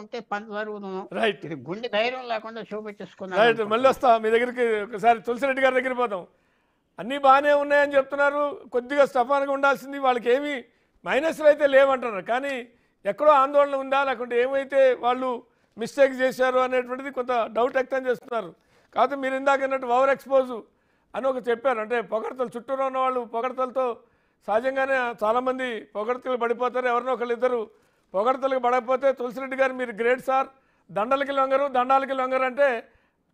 ఉంటే పని జరుగును. రైట్. ఇది గుండె ధైర్యం లేకుండా రైట్. మళ్ళీ చూపించేసుకున్నారనుకుంటున్నా. వస్తా మీ దగ్గరికి. ఒకసారి తులసిరెడ్డి గారి దగ్గరికి పోదాం. అన్నీ బాగానే ఉన్నాయని చెప్తున్నారు. కొద్దిగా స్టఫాన్గా ఉండాల్సింది. వాళ్ళకి ఏమీ మైనస్లు అయితే లేవంటున్నారు. కానీ ఎక్కడో ఆందోళన ఉందా, లేకుంటే ఏమైతే వాళ్ళు మిస్టేక్ చేశారు అనేటువంటిది కొంత డౌట్ వ్యక్తం చేస్తున్నారు. కాకపోతే మీరు ఇందాక అన్నట్టు ఓవర్ ఎక్స్పోజు అని ఒక చెప్పారు. అంటే పొగడతలు చుట్టూలో ఉన్న వాళ్ళు పొగడతలతో సహజంగానే చాలామంది పొగడతలు పడిపోతారు. ఎవరినో ఒకళ్ళు ఇద్దరు పొగడతలకు పడకపోతే తులసిరెడ్డి గారు మీరు గ్రేట్ సార్, దండలకి లొంగరు దండాలకి లొంగరు అంటే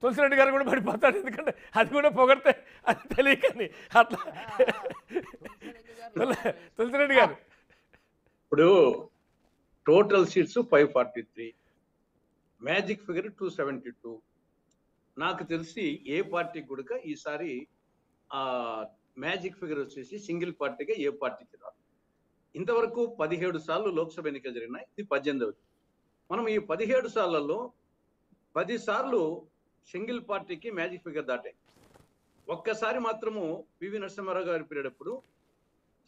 తులసిరెడ్డి గారు కూడా పడిపోతాడు. ఎందుకంటే అది కూడా పొగడితే అది తెలియకని అట్లా. తులసిరెడ్డి గారు ఇప్పుడు టోటల్ సీట్స్ 543, మ్యాజిక్ ఫిగర్ 272. నాకు తెలిసి ఏ పార్టీకి కూడా ఈసారి ఆ మ్యాజిక్ ఫిగర్ వచ్చేసి సింగిల్ పార్టీగా ఏ పార్టీకి రాదు. ఇంతవరకు 17 సార్లు లోక్సభ ఎన్నికలు జరిగినాయి, ఇది 18వది. మనం ఈ 17 సార్లలో 10 సార్లు సింగిల్ పార్టీకి మ్యాజిక్ ఫిగర్ దాటాయి. ఒక్కసారి మాత్రము పివి నరసింహారావు గారి పీరియడ్ అప్పుడు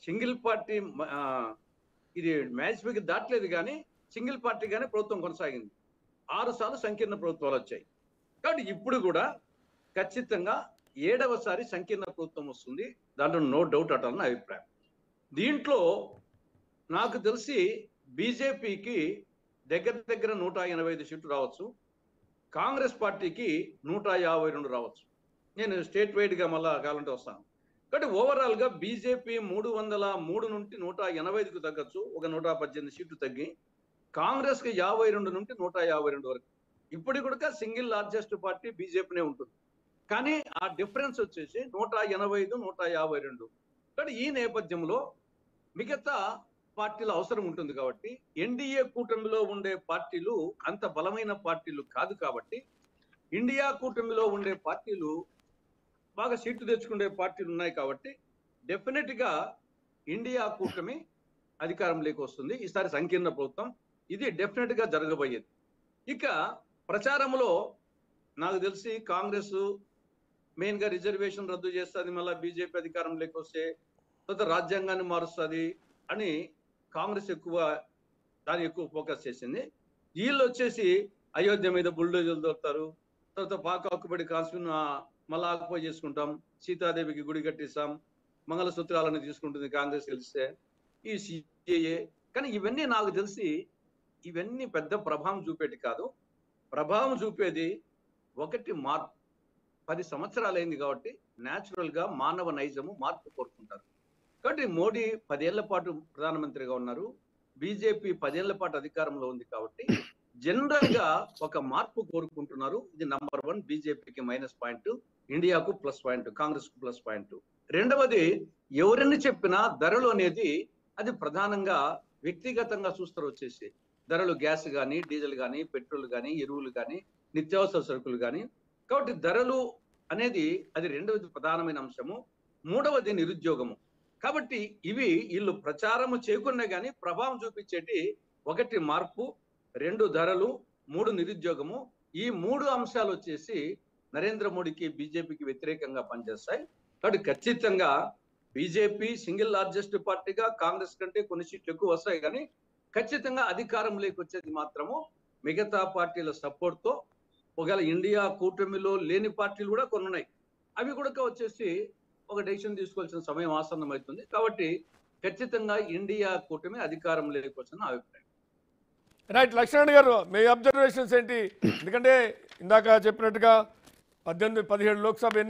సింగిల్ పార్టీ ఇది మ్యాజిక్ ఫిగర్ దాటలేదు, కానీ సింగిల్ పార్టీగానే ప్రభుత్వం కొనసాగింది. 6 సార్లు సంకీర్ణ ప్రభుత్వాలు వచ్చాయి. కాబట్టి ఇప్పుడు కూడా ఖచ్చితంగా 7వసారి సంకీర్ణ ప్రభుత్వం వస్తుంది, దాంట్లో నో డౌట్ అట నా అభిప్రాయం. దీంట్లో నాకు తెలిసి బీజేపీకి దగ్గర దగ్గర 185 సీట్లు రావచ్చు, కాంగ్రెస్ పార్టీకి 152 రావచ్చు. నేను స్టేట్ వైడ్గా మళ్ళా కావాలంటే వస్తాను. కాబట్టి ఓవరాల్గా బీజేపీ 303 నుండి 185కు తగ్గచ్చు, ఒక 118 సీట్లు తగ్గి. కాంగ్రెస్కి 52 నుండి 152 వరకు. ఇప్పటికి కూడా సింగిల్ లార్జెస్ట్ పార్టీ బీజేపీనే ఉంటుంది, కానీ ఆ డిఫరెన్స్ వచ్చేసి 185, 152. కానీ ఈ నేపథ్యంలో మిగతా పార్టీల అవసరం ఉంటుంది. కాబట్టి ఎన్డీఏ కూటమిలో ఉండే పార్టీలు అంత బలమైన పార్టీలు కాదు. కాబట్టి ఇండియా కూటమిలో ఉండే పార్టీలు బాగా సీట్లు తెచ్చుకునే పార్టీలు ఉన్నాయి. కాబట్టి డెఫినెట్ గా ఇండియా కూటమి అధికారంలోకి వస్తుంది ఈసారి సంకీర్ణ ప్రభుత్వం. ఇది డెఫినెట్ గా జరగబోయేది. ఇక ప్రచారంలో నాకు తెలిసి కాంగ్రెస్ మెయిన్ గా రిజర్వేషన్ రద్దు చేస్తుంది, మళ్ళీ బీజేపీ అధికారంలోకి వస్తే తర్వాత రాజ్యాంగాన్ని మారుస్తుంది అని కాంగ్రెస్ దాన్ని ఎక్కువ ఫోకస్ చేసింది. వీళ్ళు వచ్చేసి అయోధ్య మీద బుల్డోజర్లు దొరుకుతారు, తర్వాత పాక్ ఆకుపడి కాన్స్టిట్యూన్ మళ్ళా ఆకుపై చేసుకుంటాం, సీతాదేవికి గుడి కట్టిస్తాం, మంగళసూత్రాలను తీసుకుంటుంది కాంగ్రెస్ గెలిస్తే, ఈ సిఏఏ. కానీ ఇవన్నీ నాకు తెలిసి ఇవన్నీ పెద్ద ప్రభావం చూపేటి కాదు. ప్రభావం చూపేది ఒకటి మార్పు. 10 సంవత్సరాలు అయింది కాబట్టి న్యాచురల్ గా మానవ నైజము మార్పు కోరుకుంటారు. కాబట్టి మోడీ 10 ఏళ్ల పాటు ప్రధానమంత్రిగా ఉన్నారు, బీజేపీ 10 ఏళ్ల పాటు అధికారంలో ఉంది. కాబట్టి జనరల్ గా ఒక మార్పు కోరుకుంటున్నారు. ఇది నంబర్ 1, బీజేపీకి మైనస్ పాయింట్, ఇండియాకు ప్లస్ పాయింట్, కాంగ్రెస్ కు ప్లస్ పాయింట్. రెండవది, ఎవరిని చెప్పినా ధరలు అనేది అది ప్రధానంగా వ్యక్తిగతంగా చూస్తారు. వచ్చేసి ధరలు గ్యాస్ కానీ, డీజిల్ కానీ, పెట్రోల్ కానీ, ఎరువులు కానీ, నిత్యావసర సరుకులు కానీ. కాబట్టి ధరలు అనేది అది రెండవది ప్రధానమైన అంశము. మూడవది నిరుద్యోగము. కాబట్టి ఇవి వీళ్ళు ప్రచారము చేయకున్నా కానీ ప్రభావం చూపించేటి 1 మార్పు, 2 ధరలు, 3 నిరుద్యోగము. ఈ 3 అంశాలు వచ్చేసి నరేంద్ర మోడీకి బీజేపీకి వ్యతిరేకంగా పనిచేస్తాయి. కాబట్టి ఖచ్చితంగా బీజేపీ సింగిల్ లార్జెస్ట్ పార్టీగా కాంగ్రెస్ కంటే కొన్ని సీట్లు ఎక్కువ వస్తాయి, కానీ ఖచ్చితంగా అధికారంలోకి వచ్చేది మాత్రము మిగతా పార్టీల సపోర్ట్ తో. ఒకవేళ ఇండియా కూటమిలో లేని పార్టీలు కూడా కొన్ని ఉన్నాయి, అవి కూడా వచ్చేసి ఒక డెసిషన్ తీసుకోవాల్సిన సమయం ఆసన్నమవుతుంది. కాబట్టి ఖచ్చితంగా ఇండియా కూటమి అధికారంలోకి వచ్చిన అభిప్రాయం. రైట్. లక్ష్మణ్ గారు మీ అబ్జర్వేషన్స్ ఏంటి? ఎందుకంటే ఇందాక చెప్పినట్టుగా 18, 17 లోక్సభ ఎన్నికలు